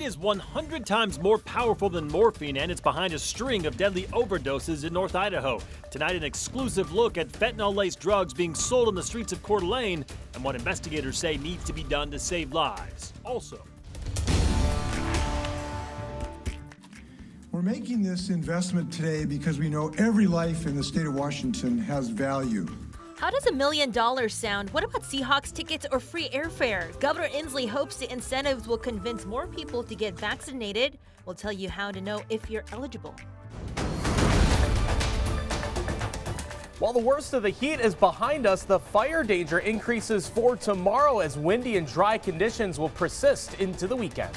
is 100 times more powerful than morphine, and it's behind a string of deadly overdoses in North Idaho. Tonight, an exclusive look at fentanyl-laced drugs being sold on the streets of Coeur d'Alene and what investigators say needs to be done to save lives. Also, we're making this investment today because we know every life in the state of Washington has value. How does $1 million sound? What about Seahawks tickets or free airfare? Governor Inslee hopes the incentives will convince more people to get vaccinated. We'll tell you how to know if you're eligible. While the worst of the heat is behind us, the fire danger increases for tomorrow as windy and dry conditions will persist into the weekend.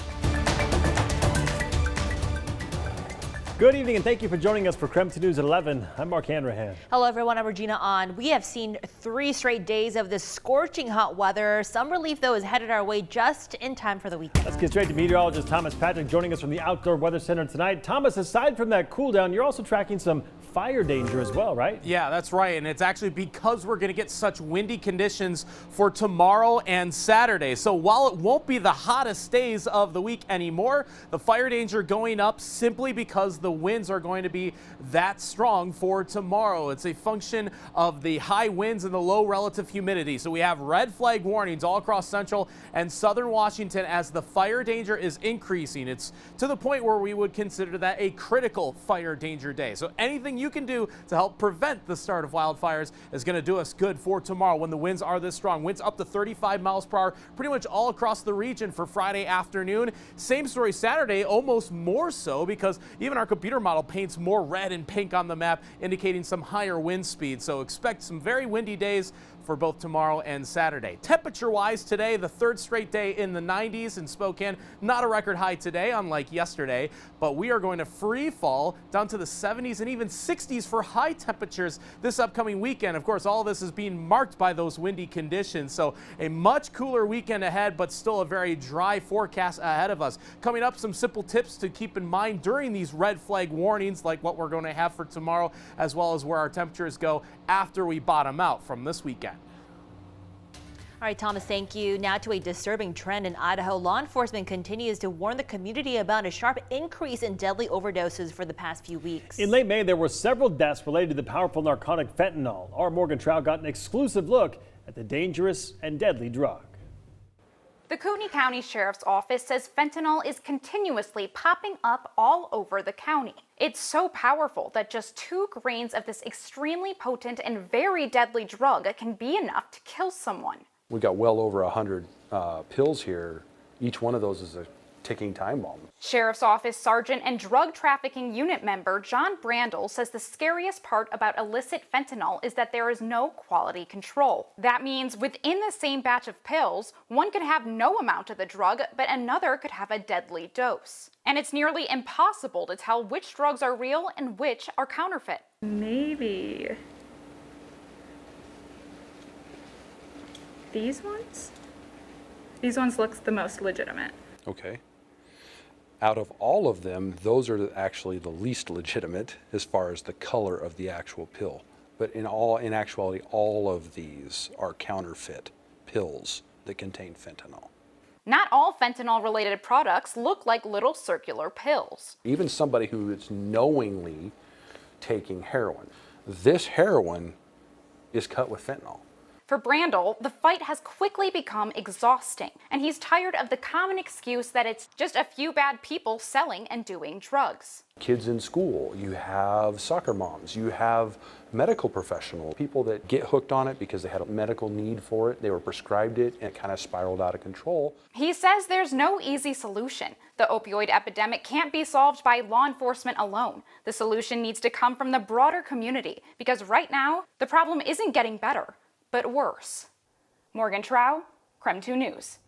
good evening and thank you for joining us for KREM 2 News at 11. I'm Mark Hanrahan. Hello everyone, I'm Regina On. We have seen 3 straight days of this scorching hot weather. Some relief though is headed our way just in time for the weekend. Let's get straight to meteorologist Thomas Patrick joining us from the Outdoor Weather Center tonight. Thomas, aside from that cool down, you're also tracking some fire danger as well, right? Yeah, that's right. And it's actually because we're going to get such windy conditions for tomorrow and Saturday. So while it won't be the hottest days of the week anymore, the fire danger going up simply because the winds are going to be that strong for tomorrow. It's a function of the high winds and the low relative humidity. So we have red flag warnings all across central and southern Washington as the fire danger is increasing. It's to the point where we would consider that a critical fire danger day. So anything you can do to help prevent the start of wildfires is going to do us good for tomorrow when the winds are this strong. Winds up to 35 miles per hour pretty much all across the region for Friday afternoon. Same story Saturday, almost more so because even our computer model paints more red and pink on the map, indicating some higher wind speed. So expect some very windy days for both tomorrow and Saturday. Temperature-wise today, the third straight day in the 90s in Spokane. Not a record high today, unlike yesterday, but we are going to free fall down to the 70s and even 60s for high temperatures this upcoming weekend. Of course, all of this is being marked by those windy conditions, so a much cooler weekend ahead, but still a very dry forecast ahead of us. Coming up, some simple tips to keep in mind during these red flag warnings, like what we're going to have for tomorrow, as well as where our temperatures go after we bottom out from this weekend. All right, Thomas, thank you. Now to a disturbing trend in Idaho. Law enforcement continues to warn the community about a sharp increase in deadly overdoses for the past few weeks. In late May, there were several deaths related to the powerful narcotic fentanyl. Our Morgan Trout got an exclusive look at the dangerous and deadly drug. The Kootenai County Sheriff's Office says fentanyl is continuously popping up all over the county. It's so powerful that just 2 grains of this extremely potent and very deadly drug can be enough to kill someone. We got well over 100 pills here. Each one of those is a ticking time bomb. Sheriff's Office Sergeant and Drug Trafficking Unit member John Brandel says the scariest part about illicit fentanyl is that there is no quality control. That means within the same batch of pills, one could have no amount of the drug, but another could have a deadly dose. And it's nearly impossible to tell which drugs are real and which are counterfeit. Maybe these ones? These ones look the most legitimate. Okay. Out of all of them, those are actually the least legitimate as far as the color of the actual pill. But in actuality, all of these are counterfeit pills that contain fentanyl. Not all fentanyl-related products look like little circular pills. Even somebody who is knowingly taking heroin, this heroin is cut with fentanyl. For Brandel, the fight has quickly become exhausting, and he's tired of the common excuse that it's just a few bad people selling and doing drugs. Kids in school, you have soccer moms, you have medical professionals, people that get hooked on it because they had a medical need for it, they were prescribed it, and it kind of spiraled out of control. He says there's no easy solution. The opioid epidemic can't be solved by law enforcement alone. The solution needs to come from the broader community, because right now, the problem isn't getting better, but worse. Morgan Trout, KREM 2 News.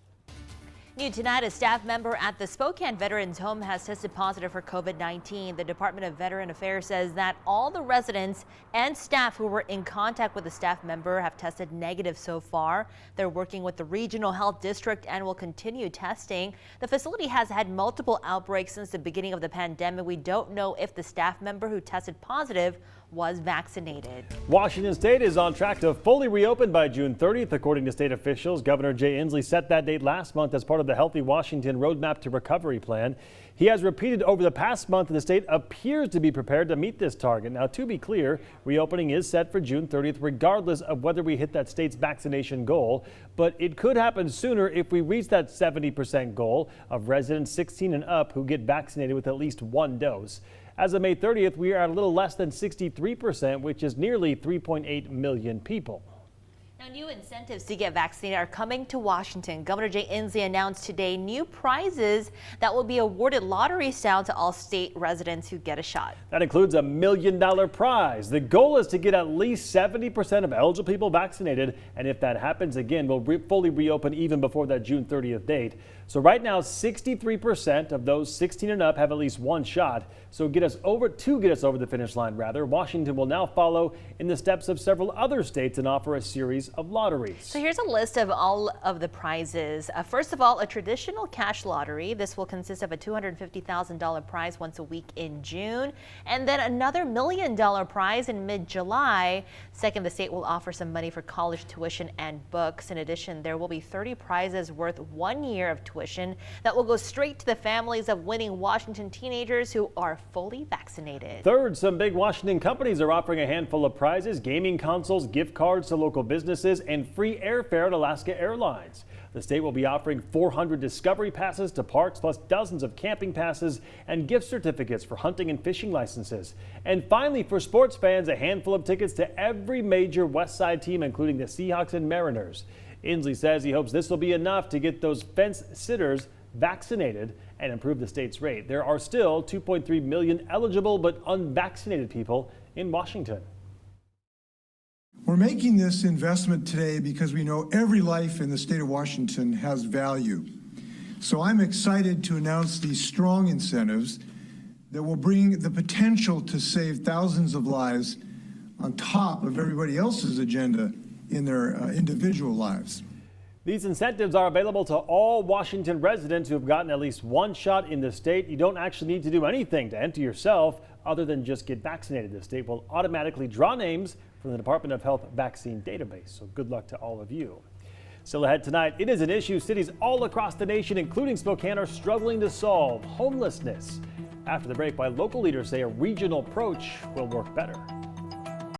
New tonight, a staff member at the Spokane Veterans Home has tested positive for COVID-19. The Department of Veteran Affairs says that all the residents and staff who were in contact with the staff member have tested negative so far. They're working with the Regional Health District and will continue testing. The facility has had multiple outbreaks since the beginning of the pandemic. We don't know if the staff member who tested positive was vaccinated. Washington State is on track to fully reopen by June 30th, according to state officials. Governor Jay Inslee set that date last month as part of the Healthy Washington Roadmap to Recovery plan. He has repeated over the past month that the state appears to be prepared to meet this target. Now, to be clear, reopening is set for June 30th, regardless of whether we hit that state's vaccination goal. But it could happen sooner if we reach that 70% goal of residents 16 and up who get vaccinated with at least one dose. As of May 30th, we are at a little less than 63%, which is nearly 3.8 million people. Now, new incentives to get vaccinated are coming to Washington. Governor Jay Inslee announced today new prizes that will be awarded lottery style to all state residents who get a shot. That includes a $1 million prize. The goal is to get at least 70% of eligible people vaccinated. And if that happens again, we'll fully reopen even before that June 30th date. So right now, 63% of those 16 and up have at least one shot. So to get us over the finish line, Washington will now follow in the steps of several other states and offer a series of lotteries. So here's a list of all of the prizes. First of all, a traditional cash lottery. This will consist of a $250,000 prize once a week in June, and then another $1 million prize in mid-July. Second, the state will offer some money for college tuition and books. In addition, there will be 30 prizes worth 1 year of tuition that will go straight to the families of winning Washington teenagers who are fully vaccinated. Third, some big Washington companies are offering a handful of prizes: gaming consoles, gift cards to local businesses, and free airfare at Alaska Airlines. The state will be offering 400 Discovery passes to parks, plus dozens of camping passes and gift certificates for hunting and fishing licenses. And finally, for sports fans, a handful of tickets to every major West Side team, including the Seahawks and Mariners. Inslee says he hopes this will be enough to get those fence sitters vaccinated and improve the state's rate. There are still 2.3 million eligible but unvaccinated people in Washington. We're making this investment today because we know every life in the state of Washington has value. So I'm excited to announce these strong incentives that will bring the potential to save thousands of lives on top of everybody else's agenda in their individual lives. These incentives are available to all Washington residents who have gotten at least one shot in the state. You don't actually need to do anything to enter yourself other than just get vaccinated. The state will automatically draw names from the Department of Health vaccine database. So good luck to all of you. Still ahead tonight, it is an issue cities all across the nation, including Spokane, are struggling to solve: homelessness. After the break, why local leaders say a regional approach will work better.